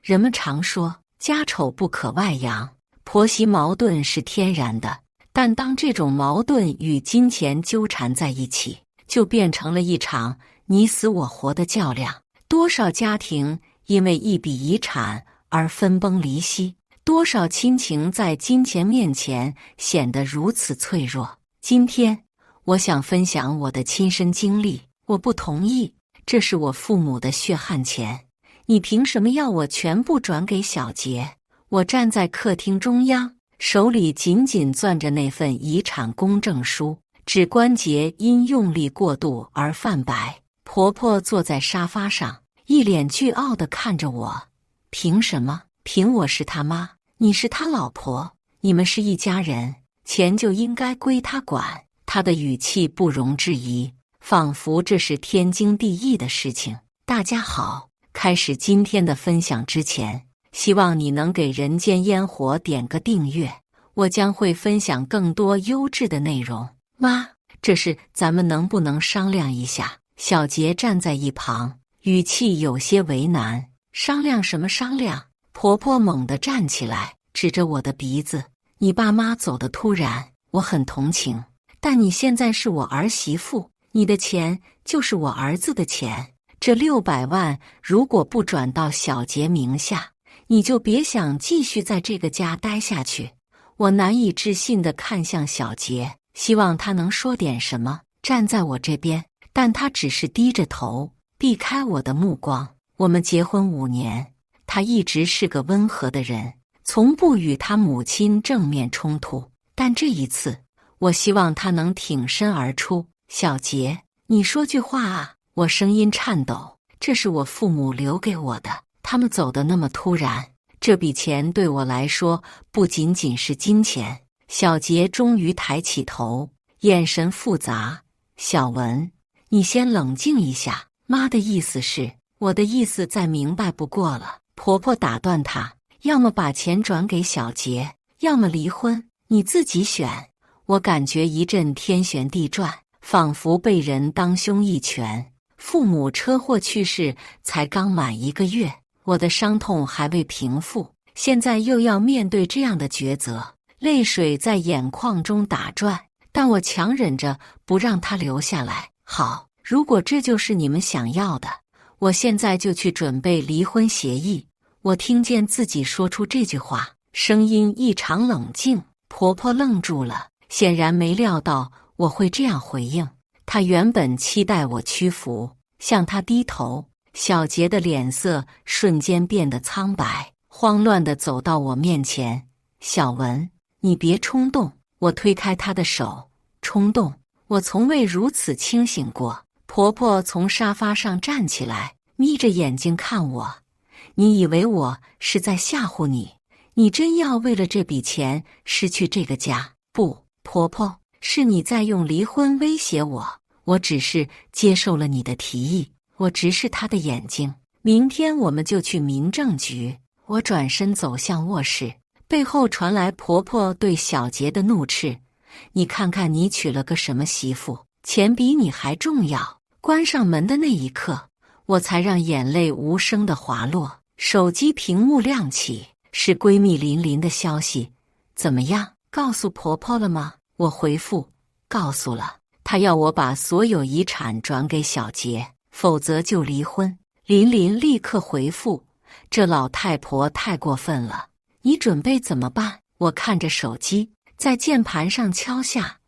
人们常说家丑不可外扬，婆媳矛盾是天然的，但当这种矛盾与金钱纠缠在一起，就变成了一场你死我活的较量。多少家庭因为一笔遗产而分崩离析，多少亲情在金钱面前显得如此脆弱。今天我想分享我的亲身经历。我不同意，这是我父母的血汗钱，你凭什么要我全部转给小杰？我站在客厅中央，手里紧紧攥着那份遗产公证书，指关节因用力过度而泛白。婆婆坐在沙发上，一脸倨傲地看着我。凭什么？凭我是他妈，你是他老婆，你们是一家人，钱就应该归他管。他的语气不容置疑，仿佛这是天经地义的事情。大家好，开始今天的分享之前，希望你能给人间烟火点个订阅，我将会分享更多优质的内容。妈，这事咱们能不能商量一下？小杰站在一旁，语气有些为难。商量什么商量？婆婆猛地站起来，指着我的鼻子。你爸妈走得突然，我很同情，但你现在是我儿媳妇，你的钱就是我儿子的钱。这600万如果不转到小杰名下，你就别想继续在这个家待下去。我难以置信地看向小杰，希望他能说点什么，站在我这边，但他只是低着头，避开我的目光。我们结婚5年，他一直是个温和的人，从不与他母亲正面冲突，但这一次，我希望他能挺身而出。小杰，你说句话啊！我声音颤抖，这是我父母留给我的，他们走得那么突然，这笔钱对我来说不仅仅是金钱。小杰终于抬起头，眼神复杂。小文，你先冷静一下，妈的意思是，我的意思再明白不过了。婆婆打断她，要么把钱转给小杰，要么离婚，你自己选。我感觉一阵天旋地转，仿佛被人当胸一拳。父母车祸去世才刚满1个月，我的伤痛还未平复，现在又要面对这样的抉择，泪水在眼眶中打转，但我强忍着不让它流下来。好，如果这就是你们想要的，我现在就去准备离婚协议。我听见自己说出这句话，声音异常冷静。婆婆愣住了，显然没料到我会这样回应。她原本期待我屈服，向她低头。小杰的脸色瞬间变得苍白，慌乱地走到我面前。小文，你别冲动。我推开她的手。冲动？我从未如此清醒过。婆婆从沙发上站起来，眯着眼睛看我。你以为我是在吓唬你？你真要为了这笔钱失去这个家？不，婆婆，是你在用离婚威胁我。我只是接受了你的提议。我直视她的眼睛。明天我们就去民政局。我转身走向卧室，背后传来婆婆对小杰的怒斥。你看看你娶了个什么媳妇，钱比你还重要。关上门的那一刻，我才让眼泪无声地滑落。手机屏幕亮起，是闺蜜琳琳的消息。怎么样，告诉婆婆了吗？我回复，告诉了。她要我把所有遗产转给小杰，否则就离婚。琳琳立刻回复，这老太婆太过分了，你准备怎么办？我看着手机，在键盘上敲下，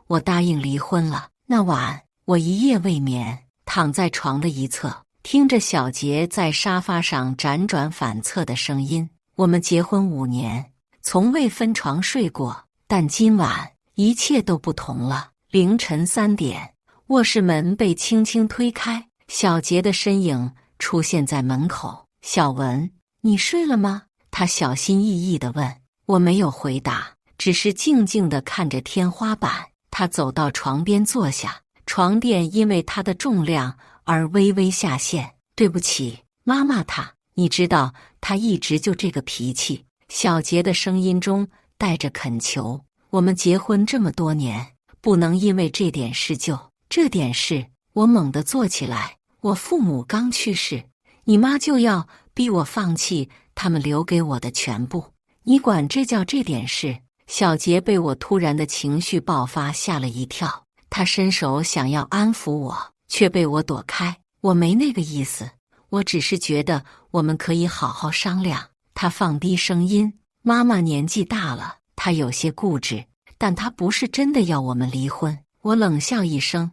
我答应离婚了。那晚我一夜未眠，躺在床的一侧，听着小杰在沙发上辗转反侧的声音。我们结婚5年，从未分床睡过，但今晚一切都不同了。凌晨3点，卧室门被轻轻推开，小杰的身影出现在门口。小文，你睡了吗？他小心翼翼地问。我没有回答，只是静静地看着天花板。他走到床边坐下，床垫因为他的重量而微微下陷。对不起，妈妈他，你知道他一直就这个脾气。小杰的声音中带着恳求。我们结婚这么多年，不能因为这点事就……这点事，我猛地坐起来。我父母刚去世，你妈就要逼我放弃他们留给我的全部。你管这叫这点事？小杰被我突然的情绪爆发吓了一跳，他伸手想要安抚我，却被我躲开。我没那个意思，我只是觉得我们可以好好商量。他放低声音，妈妈年纪大了，她有些固执，但她不是真的要我们离婚。我冷笑一声，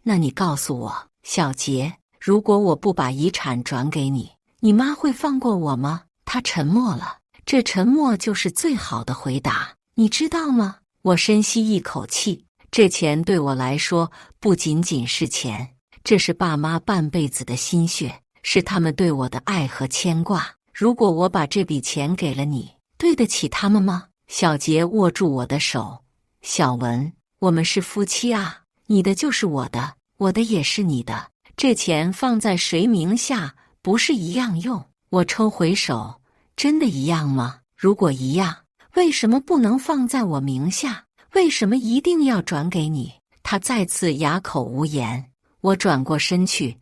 那你告诉我，小杰，如果我不把遗产转给你，你妈会放过我吗？他沉默了，这沉默就是最好的回答，你知道吗？我深吸一口气，这钱对我来说不仅仅是钱，这是爸妈半辈子的心血，是他们对我的爱和牵挂。如果我把这笔钱给了你，对得起他们吗？小杰握住我的手，小文，我们是夫妻啊，你的就是我的，我的也是你的，这钱放在谁名下不是一样用？我抽回手，真的一样吗？如果一样，为什么不能放在我名下？为什么一定要转给你？他再次哑口无言。我转过身去，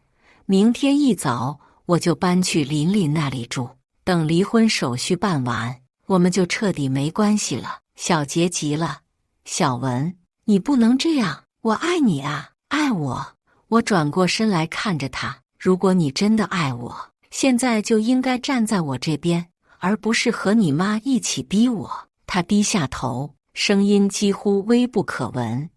明天一早我就搬去琳琳那里住，等离婚手续办完，我们就彻底没关系了。小杰急了，小文，你不能这样，我爱你啊，爱我。我转过身来看着他，如果你真的爱我，现在就应该站在我这边，而不是和你妈一起逼我。他低下头，声音几乎微不可闻，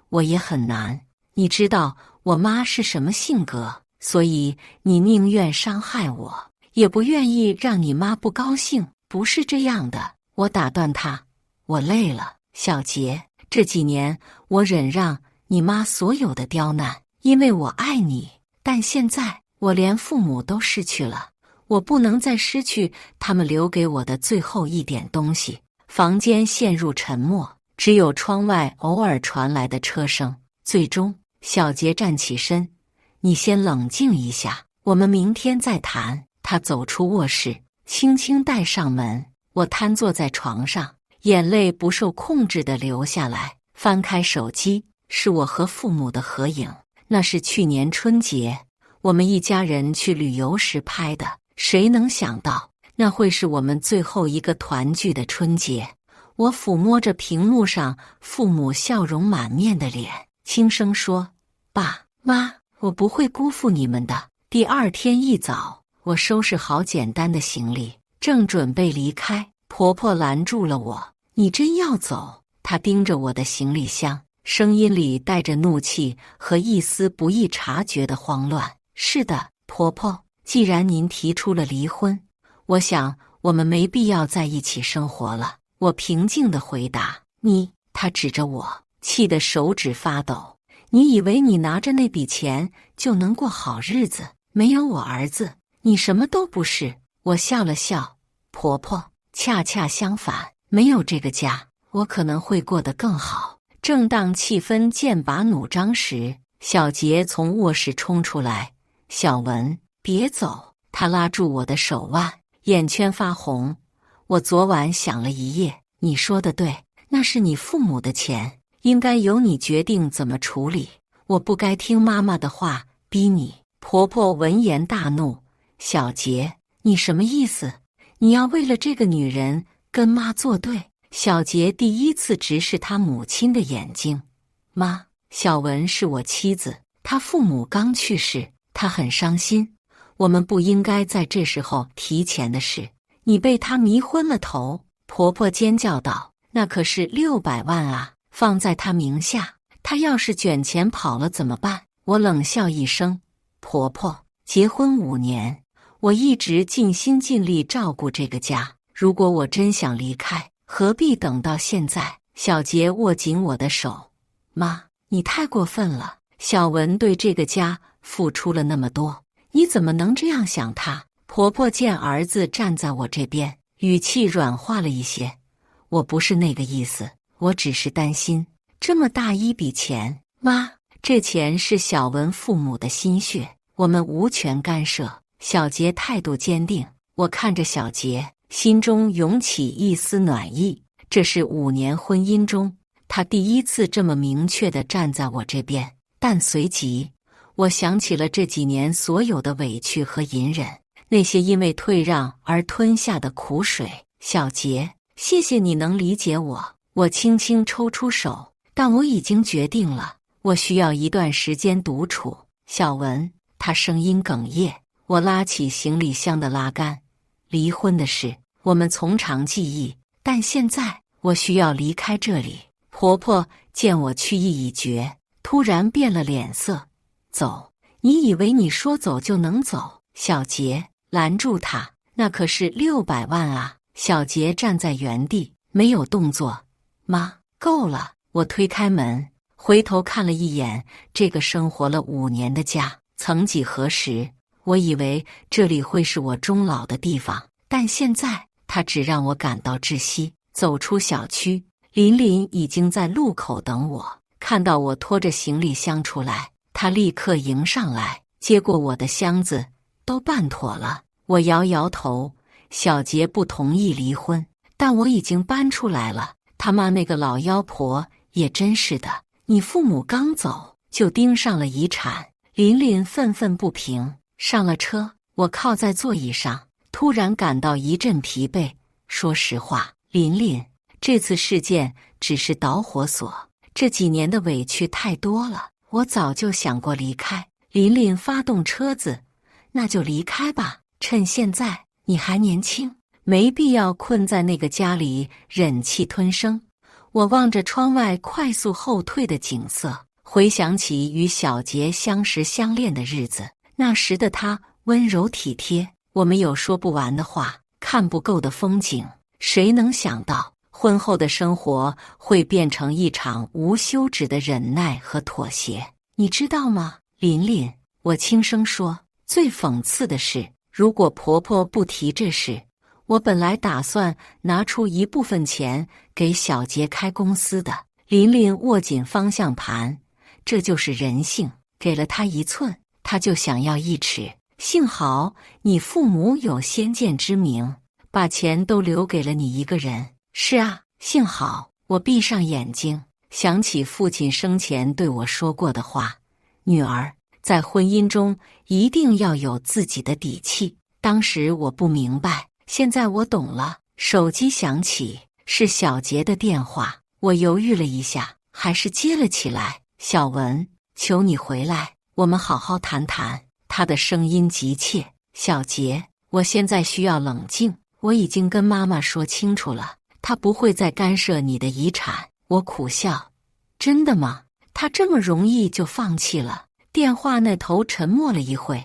我也很难，你知道我妈是什么性格，所以你宁愿伤害我，也不愿意让你妈不高兴，不是这样的。我打断他，我累了，小杰，这几年我忍让你妈所有的刁难，因为我爱你，但现在我连父母都失去了，我不能再失去他们留给我的最后一点东西。房间陷入沉默，只有窗外偶尔传来的车声。最终，小杰站起身，你先冷静一下，我们明天再谈。他走出卧室，轻轻带上门。我瘫坐在床上，眼泪不受控制地流下来。翻开手机，是我和父母的合影，那是去年春节我们一家人去旅游时拍的。谁能想到那会是我们最后一个团聚的春节？我抚摸着屏幕上父母笑容满面的脸，轻声说：爸妈，我不会辜负你们的。第二天一早，我收拾好简单的行李，正准备离开，婆婆拦住了我。你真要走？她盯着我的行李箱，声音里带着怒气和一丝不易察觉的慌乱。是的，婆婆，既然您提出了离婚，我想我们没必要在一起生活了。我平静地回答。你，她指着我，气得手指发抖。你以为你拿着那笔钱就能过好日子？没有我儿子，你什么都不是。我笑了笑，婆婆，恰恰相反，没有这个家，我可能会过得更好。正当气氛剑拔弩张时，小杰从卧室冲出来。小文，别走！他拉住我的手腕，眼圈发红。我昨晚想了一夜，你说的对，那是你父母的钱，应该由你决定怎么处理。我不该听妈妈的话，逼你。婆婆闻言大怒，小杰，你什么意思？你要为了这个女人跟妈作对？小杰第一次直视他母亲的眼睛。妈，小文是我妻子，她父母刚去世，她很伤心，我们不应该在这时候提钱的事。你被他迷昏了头！婆婆尖叫道，那可是600万啊，放在他名下，他要是卷钱跑了怎么办？我冷笑一声，婆婆，结婚5年，我一直尽心尽力照顾这个家，如果我真想离开，何必等到现在？小杰握紧我的手，妈，你太过分了，小文对这个家付出了那么多，你怎么能这样想他？婆婆见儿子站在我这边，语气软化了一些。我不是那个意思，我只是担心这么大一笔钱，妈，这钱是小文父母的心血，我们无权干涉。小杰态度坚定，我看着小杰，心中涌起一丝暖意。这是5年婚姻中，他第一次这么明确地站在我这边。但随即，我想起了这几年所有的委屈和隐忍。那些因为退让而吞下的苦水。小杰，谢谢你能理解我。我轻轻抽出手，但我已经决定了，我需要一段时间独处。小文，他声音哽咽。我拉起行李箱的拉杆。离婚的事，我们从长计议，但现在我需要离开这里。婆婆见我去意已决，突然变了脸色。走？你以为你说走就能走？小杰拦住他，那可是600万啊！小杰站在原地，没有动作。妈，够了！我推开门，回头看了一眼这个生活了5年的家。曾几何时，我以为这里会是我终老的地方，但现在它只让我感到窒息。走出小区，琳琳已经在路口等我。看到我拖着行李箱出来，她立刻迎上来，接过我的箱子。都办妥了。我摇摇头。小杰不同意离婚，但我已经搬出来了。他妈那个老妖婆也真是的，你父母刚走就盯上了遗产。琳琳愤愤不平。上了车，我靠在座椅上，突然感到一阵疲惫。说实话，琳琳，这次事件只是导火索，这几年的委屈太多了，我早就想过离开。琳琳发动车子，那就离开吧，趁现在你还年轻，没必要困在那个家里忍气吞声。我望着窗外快速后退的景色，回想起与小杰相识相恋的日子，那时的他温柔体贴，我们有说不完的话，看不够的风景。谁能想到婚后的生活会变成一场无休止的忍耐和妥协？你知道吗，琳琳？我轻声说。最讽刺的是，如果婆婆不提这事，我本来打算拿出一部分钱给小杰开公司的。琳琳握紧方向盘，这就是人性，给了他1寸，他就想要1尺。幸好你父母有先见之明，把钱都留给了你一个人。是啊，幸好。我闭上眼睛，想起父亲生前对我说过的话，女儿，在婚姻中一定要有自己的底气。当时我不明白，现在我懂了。手机响起，是小杰的电话。我犹豫了一下，还是接了起来。小文，求你回来，我们好好谈谈。他的声音急切。小杰，我现在需要冷静。我已经跟妈妈说清楚了，她不会再干涉你的遗产。我苦笑。真的吗？她这么容易就放弃了？电话那头沉默了一会，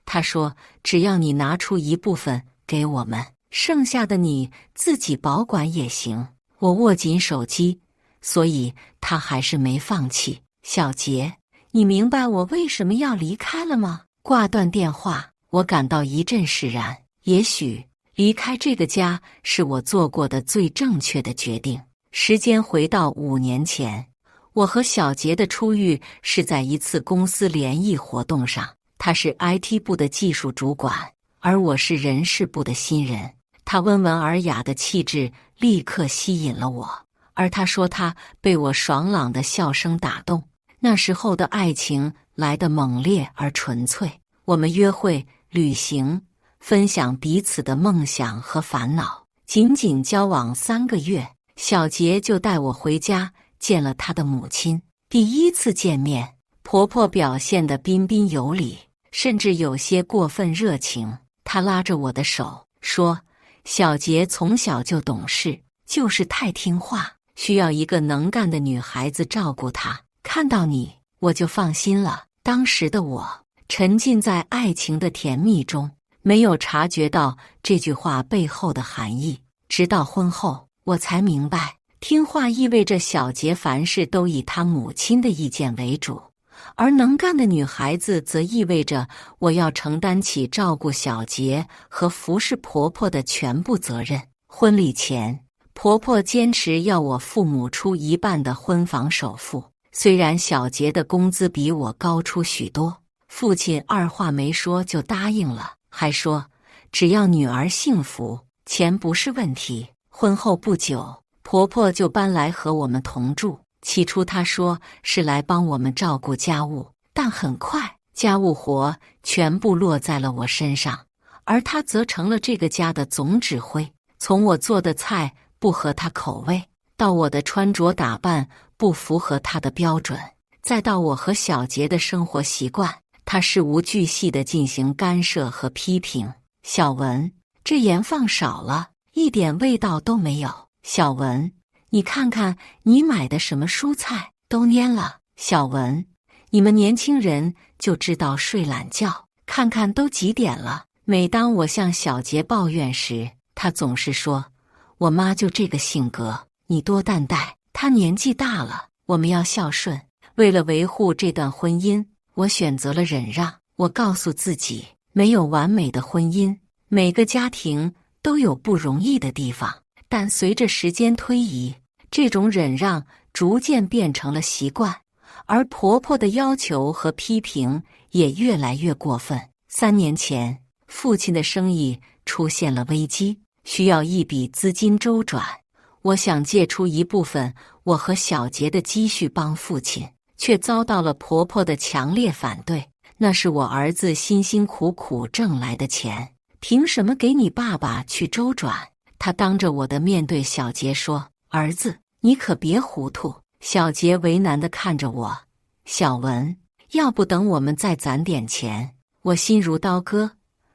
他说只要你拿出一部分给我们，剩下的你自己保管也行。我握紧手机，所以他还是没放弃。小杰，你明白我为什么要离开了吗？挂断电话，我感到一阵释然。也许离开这个家是我做过的最正确的决定。时间回到5年前，我和小杰的初遇是在一次公司联谊活动上。他是 IT 部的技术主管，而我是人事部的新人。他温文尔雅的气质立刻吸引了我，而他说他被我爽朗的笑声打动。那时候的爱情来得猛烈而纯粹，我们约会、旅行，分享彼此的梦想和烦恼。仅仅交往3个月，小杰就带我回家见了他的母亲。第一次见面，婆婆表现得彬彬有礼，甚至有些过分热情。她拉着我的手说，小杰从小就懂事，就是太听话，需要一个能干的女孩子照顾他。看到你，我就放心了。当时的我沉浸在爱情的甜蜜中，没有察觉到这句话背后的含义。直到婚后，我才明白，听话意味着小杰凡事都以他母亲的意见为主，而能干的女孩子则意味着我要承担起照顾小杰和服侍婆婆的全部责任。婚礼前，婆婆坚持要我父母出1半的婚房首付，虽然小杰的工资比我高出许多，父亲二话没说就答应了，还说只要女儿幸福，钱不是问题。婚后不久，婆婆就搬来和我们同住。起初她说是来帮我们照顾家务，但很快家务活全部落在了我身上，而他则成了这个家的总指挥。从我做的菜不合他口味，到我的穿着打扮不符合他的标准，再到我和小杰的生活习惯，他事无巨细地进行干涉和批评。小文，这盐放少了，一点味道都没有。小文，你看看你买的什么蔬菜都蔫了。小文，你们年轻人就知道睡懒觉，看看都几点了。每当我向小杰抱怨时，他总是说，我妈就这个性格，你多担待，她年纪大了，我们要孝顺。为了维护这段婚姻，我选择了忍让。我告诉自己，没有完美的婚姻，每个家庭都有不容易的地方。但随着时间推移，这种忍让逐渐变成了习惯，而婆婆的要求和批评也越来越过分。3年前，父亲的生意出现了危机，需要一笔资金周转。我想借出一部分我和小杰的积蓄帮父亲，却遭到了婆婆的强烈反对。那是我儿子辛辛苦苦挣来的钱，凭什么给你爸爸去周转？他当着我的面对小杰说，儿子，你可别糊涂。小杰为难地看着我，小文，要不等我们再攒点钱？我心如刀割，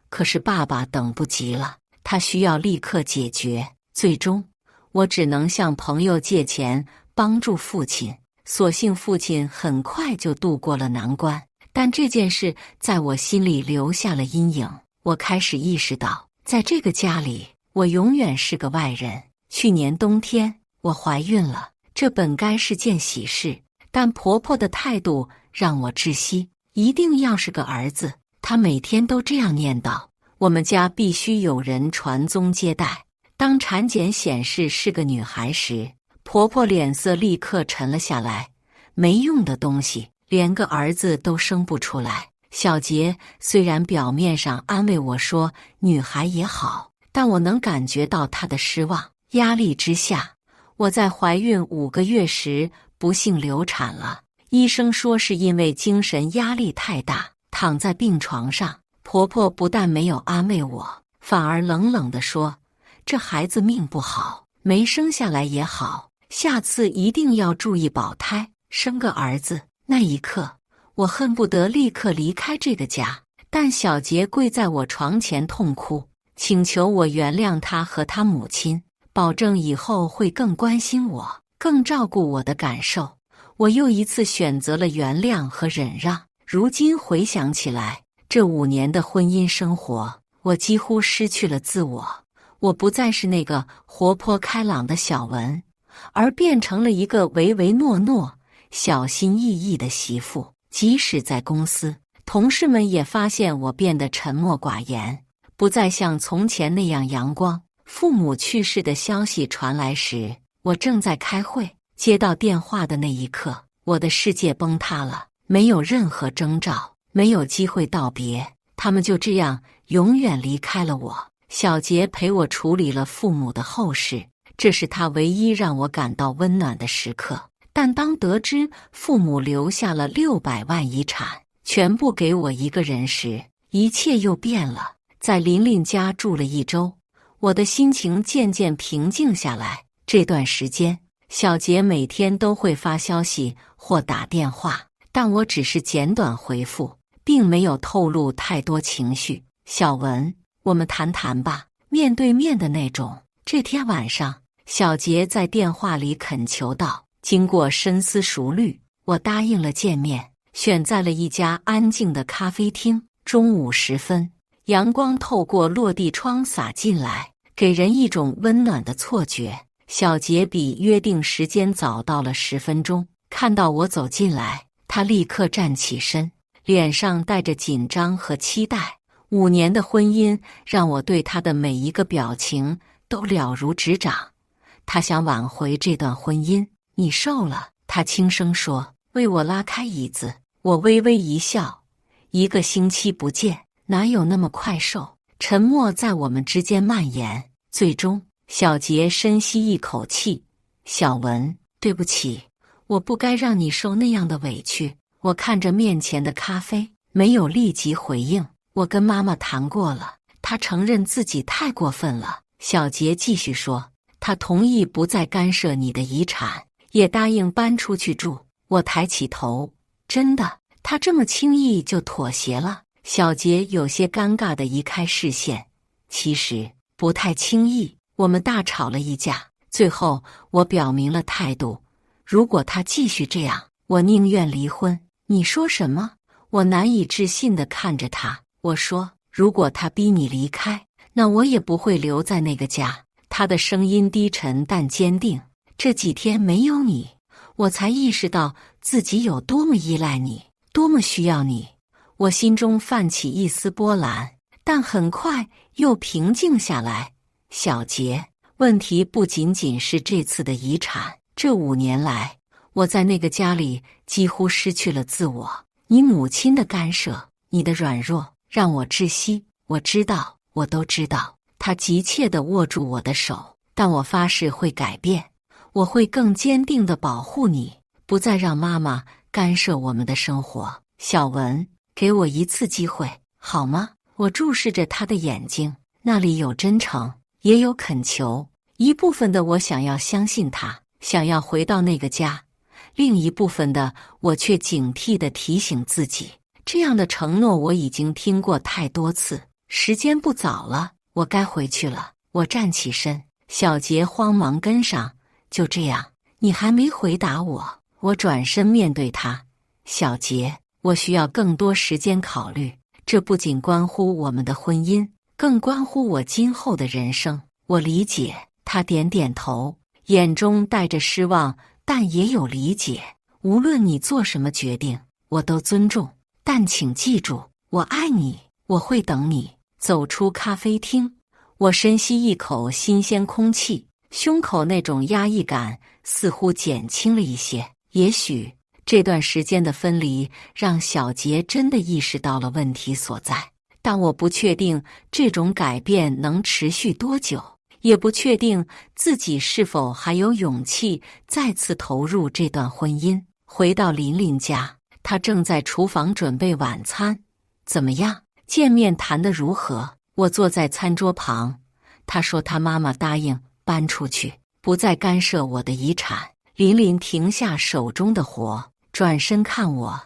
可是爸爸等不及了，他需要立刻解决。最终，我只能向朋友借钱帮助父亲。所幸父亲很快就度过了难关，但这件事在我心里留下了阴影。我开始意识到，在这个家里，我永远是个外人。去年冬天，我怀孕了，这本该是件喜事，但婆婆的态度让我窒息。一定要是个儿子，她每天都这样念叨。我们家必须有人传宗接代。当产检显示是个女孩时，婆婆脸色立刻沉了下来。没用的东西，连个儿子都生不出来。小杰虽然表面上安慰我说女孩也好，但我能感觉到她的失望。压力之下，我在怀孕5个月时不幸流产了。医生说是因为精神压力太大，躺在病床上。婆婆不但没有安慰我，反而冷冷地说，这孩子命不好，没生下来也好，下次一定要注意保胎，生个儿子。那一刻，我恨不得立刻离开这个家，但小杰跪在我床前痛哭，请求我原谅他和他母亲，保证以后会更关心我，更照顾我的感受。我又一次选择了原谅和忍让。如今回想起来，这5年的婚姻生活，我几乎失去了自我。我不再是那个活泼开朗的小文，而变成了一个唯唯诺诺、小心翼翼的媳妇。即使在公司，同事们也发现我变得沉默寡言，不再像从前那样阳光。父母去世的消息传来时，我正在开会，接到电话的那一刻，我的世界崩塌了。没有任何征兆，没有机会道别，他们就这样永远离开了我。小杰陪我处理了父母的后事，这是他唯一让我感到温暖的时刻。但当得知父母留下了600万遗产，全部给我一个人时，一切又变了。在琳琳家住了1周，我的心情渐渐平静下来。这段时间，小杰每天都会发消息或打电话，但我只是简短回复，并没有透露太多情绪。小文，我们谈谈吧，面对面的那种。这天晚上，小杰在电话里恳求道。经过深思熟虑，我答应了见面，选在了一家安静的咖啡厅。中午时分，阳光透过落地窗洒进来，给人一种温暖的错觉。小杰比约定时间早到了10分钟，看到我走进来，他立刻站起身，脸上带着紧张和期待。5年的婚姻让我对他的每一个表情都了如指掌。他想挽回这段婚姻。你瘦了，他轻声说，为我拉开椅子。我微微一笑，1个星期不见，哪有那么快瘦？沉默在我们之间蔓延。最终，小杰深吸一口气，小文，对不起，我不该让你受那样的委屈。我看着面前的咖啡，没有立即回应。我跟妈妈谈过了，她承认自己太过分了。小杰继续说，她同意不再干涉你的遗产，也答应搬出去住。我抬起头，真的？她这么轻易就妥协了？小杰有些尴尬地移开视线。其实不太轻易，我们大吵了一架，最后我表明了态度，如果他继续这样，我宁愿离婚。你说什么？我难以置信地看着他。我说，如果他逼你离开，那我也不会留在那个家。他的声音低沉但坚定。这几天没有你，我才意识到自己有多么依赖你，多么需要你。我心中泛起一丝波澜，但很快又平静下来。小杰，问题不仅仅是这次的遗产。这5年来，我在那个家里几乎失去了自我。你母亲的干涉，你的软弱，让我窒息。我知道，我都知道。她急切地握住我的手，但我发誓会改变。我会更坚定地保护你，不再让妈妈干涉我们的生活。小文，给我一次机会，好吗？我注视着他的眼睛，那里有真诚，也有恳求。一部分的我想要相信他，想要回到那个家；另一部分的我却警惕地提醒自己，这样的承诺我已经听过太多次。时间不早了，我该回去了。我站起身，小杰慌忙跟上。就这样，你还没回答我。我转身面对他，小杰，我需要更多时间考虑。这不仅关乎我们的婚姻，更关乎我今后的人生。我理解。他点点头，眼中带着失望，但也有理解。无论你做什么决定，我都尊重。但请记住，我爱你，我会等你。走出咖啡厅，我深吸一口新鲜空气，胸口那种压抑感似乎减轻了一些。也许这段时间的分离让小杰真的意识到了问题所在，但我不确定这种改变能持续多久，也不确定自己是否还有勇气再次投入这段婚姻。回到琳琳家，她正在厨房准备晚餐。怎么样？见面谈得如何？我坐在餐桌旁，她说她妈妈答应搬出去，不再干涉我的遗产。琳琳停下手中的活，转身看我，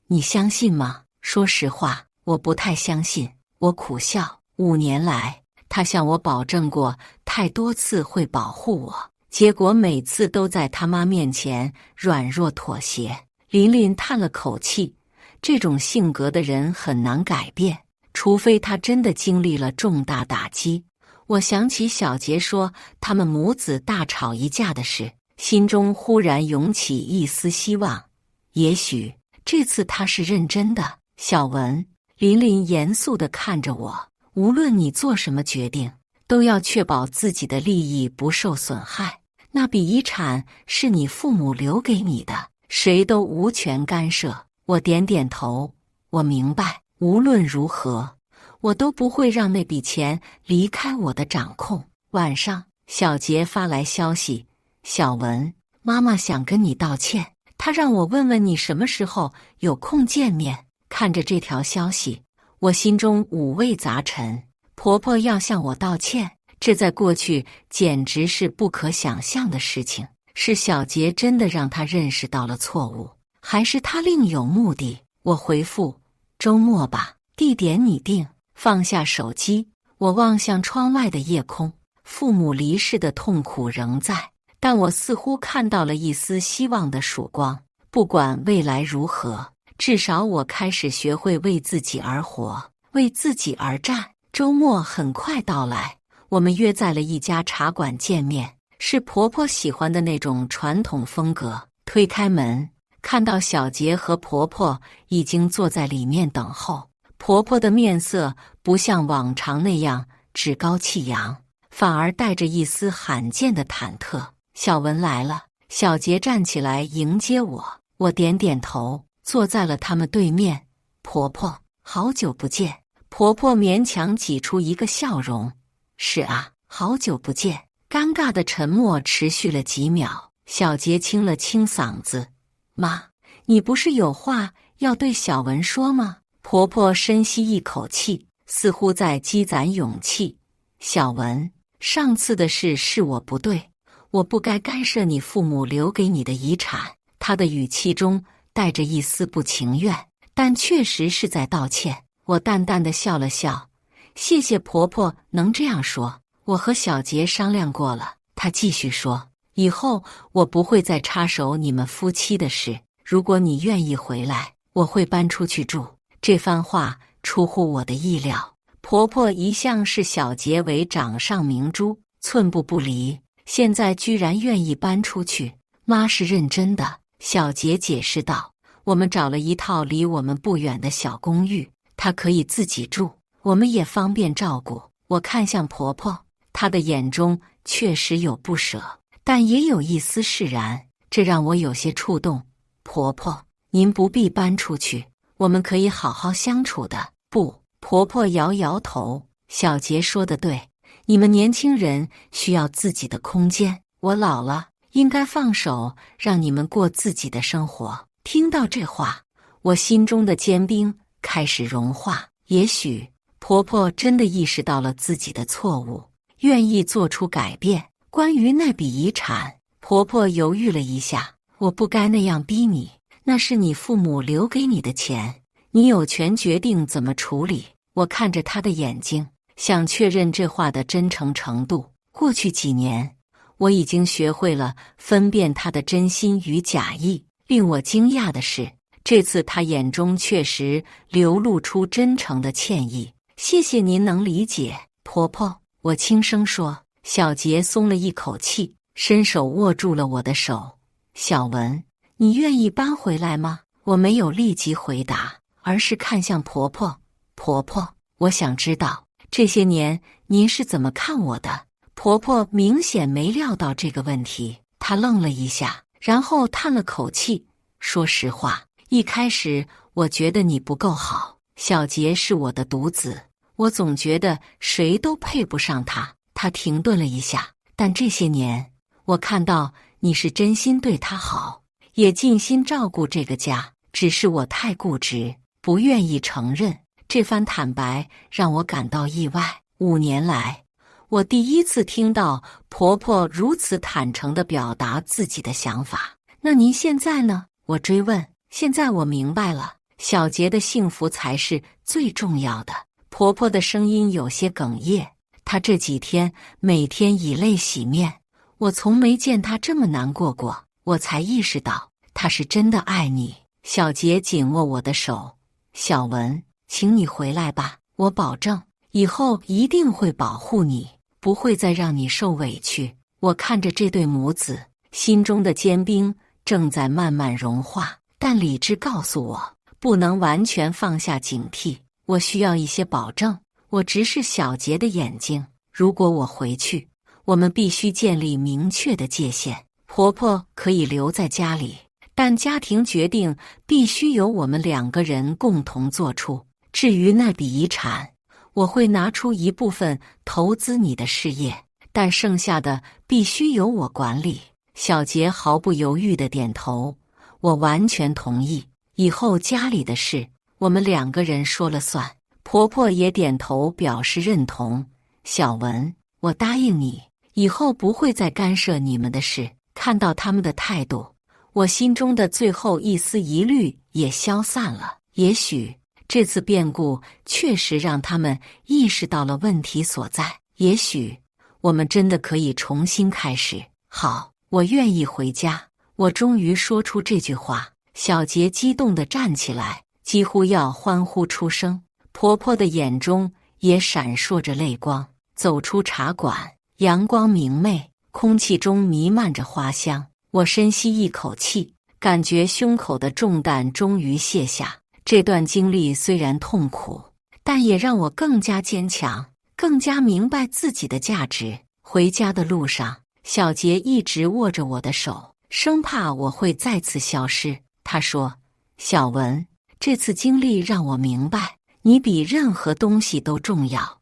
你相信吗？说实话，我不太相信。我苦笑。5年来，他向我保证过太多次会保护我，结果每次都在他妈面前软弱妥协。琳琳叹了口气，这种性格的人很难改变，除非他真的经历了重大打击。我想起小杰说他们母子大吵一架的事，心中忽然涌起一丝希望。也许这次他是认真的。小文，琳琳严肃地看着我，无论你做什么决定，都要确保自己的利益不受损害。那笔遗产是你父母留给你的，谁都无权干涉。我点点头，我明白。无论如何，我都不会让那笔钱离开我的掌控。晚上，小杰发来消息，小文，妈妈想跟你道歉，她让我问问你什么时候有空见面。看着这条消息，我心中五味杂陈。婆婆要向我道歉，这在过去简直是不可想象的事情。是小杰真的让她认识到了错误，还是他另有目的？我回复，周末吧，地点你定。放下手机，我望向窗外的夜空，父母离世的痛苦仍在，但我似乎看到了一丝希望的曙光。不管未来如何，至少我开始学会为自己而活，为自己而战。周末很快到来，我们约在了一家茶馆见面，是婆婆喜欢的那种传统风格。推开门，看到小杰和婆婆已经坐在里面等候。婆婆的面色不像往常那样趾高气扬，反而带着一丝罕见的忐忑。小文来了。小杰站起来迎接我，我点点头，坐在了他们对面。婆婆，好久不见。婆婆勉强挤出一个笑容。是啊，好久不见。尴尬的沉默持续了几秒，小杰清了清嗓子，妈，你不是有话要对小文说吗？婆婆深吸一口气，似乎在积攒勇气。小文，上次的事是我不对，我不该干涉你父母留给你的遗产。他的语气中带着一丝不情愿，但确实是在道歉。我淡淡的笑了笑，谢谢婆婆能这样说，我和小杰商量过了。她继续说，以后我不会再插手你们夫妻的事，如果你愿意回来，我会搬出去住。这番话出乎我的意料，婆婆一向是小杰为掌上明珠，寸步不离，现在居然愿意搬出去。妈是认真的，小杰解释道，我们找了一套离我们不远的小公寓，她可以自己住，我们也方便照顾。我看向婆婆，她的眼中确实有不舍，但也有一丝释然，这让我有些触动。婆婆，您不必搬出去，我们可以好好相处的。不，婆婆摇摇头，小杰说得对，你们年轻人需要自己的空间，我老了，应该放手，让你们过自己的生活。听到这话，我心中的坚冰开始融化。也许婆婆真的意识到了自己的错误，愿意做出改变。关于那笔遗产，婆婆犹豫了一下，我不该那样逼你，那是你父母留给你的钱，你有权决定怎么处理。我看着她的眼睛，想确认这话的真诚程度。过去几年，我已经学会了分辨她的真心与假意。令我惊讶的是，这次她眼中确实流露出真诚的歉意。谢谢您能理解，婆婆，我轻声说。小杰松了一口气，伸手握住了我的手。小文，你愿意搬回来吗？我没有立即回答，而是看向婆婆。婆婆，我想知道这些年您是怎么看我的？婆婆明显没料到这个问题，她愣了一下，然后叹了口气，说实话，一开始我觉得你不够好，小杰是我的独子，我总觉得谁都配不上他。她停顿了一下，但这些年我看到你是真心对他好，也尽心照顾这个家，只是我太固执，不愿意承认。这番坦白让我感到意外。5年来，我第一次听到婆婆如此坦诚地表达自己的想法。那您现在呢？我追问。现在我明白了，小杰的幸福才是最重要的。婆婆的声音有些哽咽，她这几天每天以泪洗面，我从没见她这么难过过。我才意识到她是真的爱你。小杰紧握我的手，小文，请你回来吧，我保证以后一定会保护你，不会再让你受委屈。我看着这对母子，心中的坚冰正在慢慢融化，但理智告诉我，不能完全放下警惕，我需要一些保证。我直视小杰的眼睛，如果我回去，我们必须建立明确的界限。婆婆可以留在家里，但家庭决定必须由我们2个人共同做出。至于那笔遗产，我会拿出一部分投资你的事业，但剩下的必须由我管理。小杰毫不犹豫地点头，我完全同意。以后家里的事，我们2个人说了算。婆婆也点头表示认同。小文，我答应你，以后不会再干涉你们的事。看到他们的态度，我心中的最后一丝疑虑也消散了。也许这次变故确实让他们意识到了问题所在，也许我们真的可以重新开始。好，我愿意回家。我终于说出这句话。小杰激动地站起来，几乎要欢呼出声。婆婆的眼中也闪烁着泪光。走出茶馆，阳光明媚，空气中弥漫着花香。我深吸一口气，感觉胸口的重担终于卸下。这段经历虽然痛苦，但也让我更加坚强，更加明白自己的价值。回家的路上，小杰一直握着我的手，生怕我会再次消失。他说，小文，这次经历让我明白，你比任何东西都重要。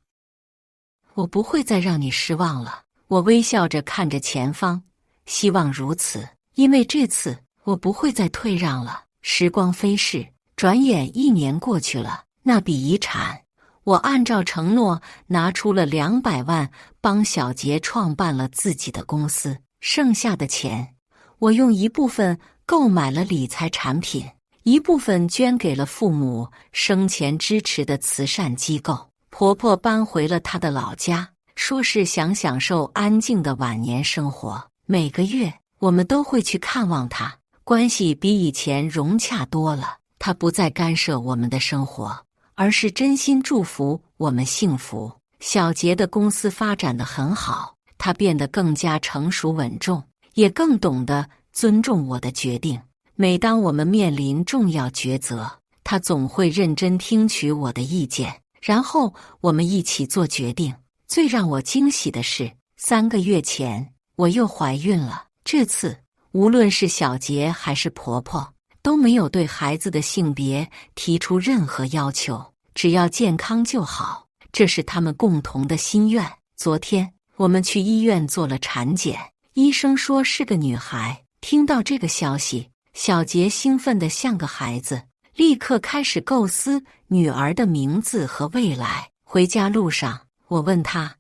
我不会再让你失望了。我微笑着看着前方，希望如此，因为这次我不会再退让了。时光飞逝，转眼1年过去了。那笔遗产，我按照承诺拿出了200万，帮小杰创办了自己的公司。剩下的钱，我用一部分购买了理财产品，一部分捐给了父母生前支持的慈善机构。婆婆搬回了她的老家，说是想享受安静的晚年生活。每个月我们都会去看望她，关系比以前融洽多了。她不再干涉我们的生活，而是真心祝福我们幸福。小杰的公司发展得很好，他变得更加成熟稳重，也更懂得尊重我的决定。每当我们面临重要抉择，他总会认真听取我的意见，然后我们一起做决定。最让我惊喜的是，3个月前我又怀孕了。这次无论是小杰还是婆婆，都没有对孩子的性别提出任何要求，只要健康就好，这是他们共同的心愿。昨天我们去医院做了产检，医生说是个女孩。听到这个消息，小杰兴奋得像个孩子，立刻开始构思女儿的名字和未来。回家路上，我问他：“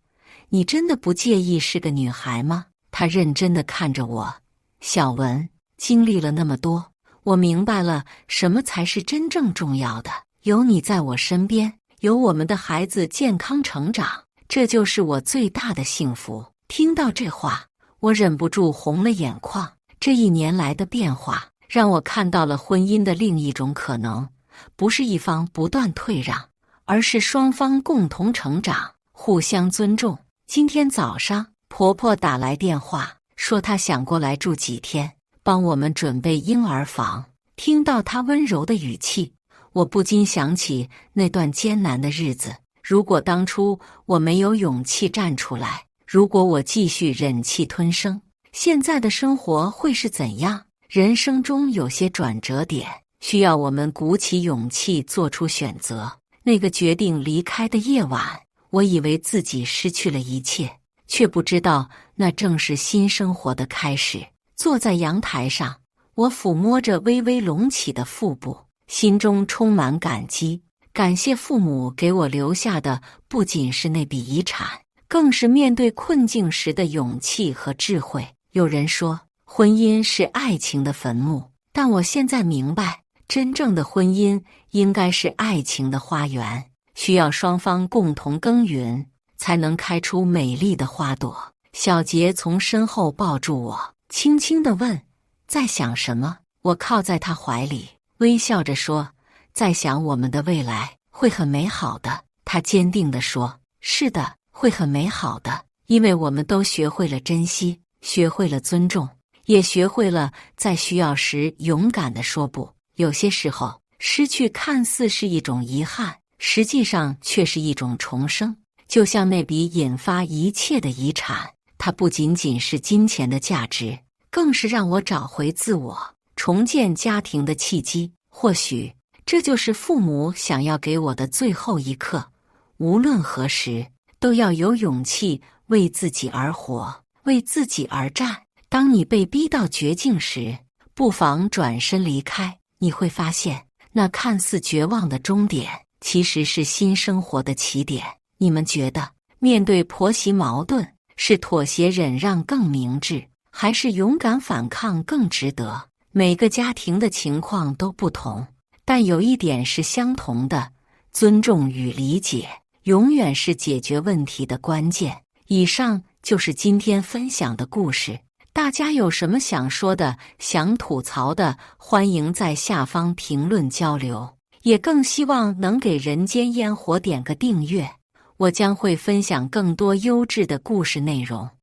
你真的不介意是个女孩吗？”他认真地看着我：“小文，经历了那么多，我明白了什么才是真正重要的。有你在我身边，有我们的孩子健康成长，这就是我最大的幸福。”听到这话，我忍不住红了眼眶。这1年来的变化，让我看到了婚姻的另一种可能，不是一方不断退让，而是双方共同成长，互相尊重。今天早上，婆婆打来电话，说她想过来住几天，帮我们准备婴儿房。听到她温柔的语气，我不禁想起那段艰难的日子。如果当初我没有勇气站出来，如果我继续忍气吞声，现在的生活会是怎样？人生中有些转折点，需要我们鼓起勇气做出选择。那个决定离开的夜晚，我以为自己失去了一切，却不知道那正是新生活的开始。坐在阳台上，我抚摸着微微隆起的腹部，心中充满感激。感谢父母给我留下的不仅是那笔遗产，更是面对困境时的勇气和智慧。有人说，婚姻是爱情的坟墓，但我现在明白，真正的婚姻应该是爱情的花园，需要双方共同耕耘，才能开出美丽的花朵。小杰从身后抱住我，轻轻地问：“在想什么？”我靠在他怀里，微笑着说：“在想我们的未来会很美好的。”他坚定地说：“是的，会很美好的，因为我们都学会了珍惜，学会了尊重，也学会了在需要时勇敢地说不。有些时候，失去看似是一种遗憾，实际上却是一种重生。就像那笔引发一切的遗产，它不仅仅是金钱的价值，更是让我找回自我、重建家庭的契机。或许，这就是父母想要给我的最后一课。无论何时，都要有勇气为自己而活，为自己而战。当你被逼到绝境时，不妨转身离开，你会发现，那看似绝望的终点，其实是新生活的起点。你们觉得，面对婆媳矛盾，是妥协忍让更明智，还是勇敢反抗更值得？每个家庭的情况都不同，但有一点是相同的：尊重与理解永远是解决问题的关键。以上就是今天分享的故事，大家有什么想说的、想吐槽的，欢迎在下方评论交流，也更希望能给人间烟火点个订阅，我将会分享更多优质的故事内容。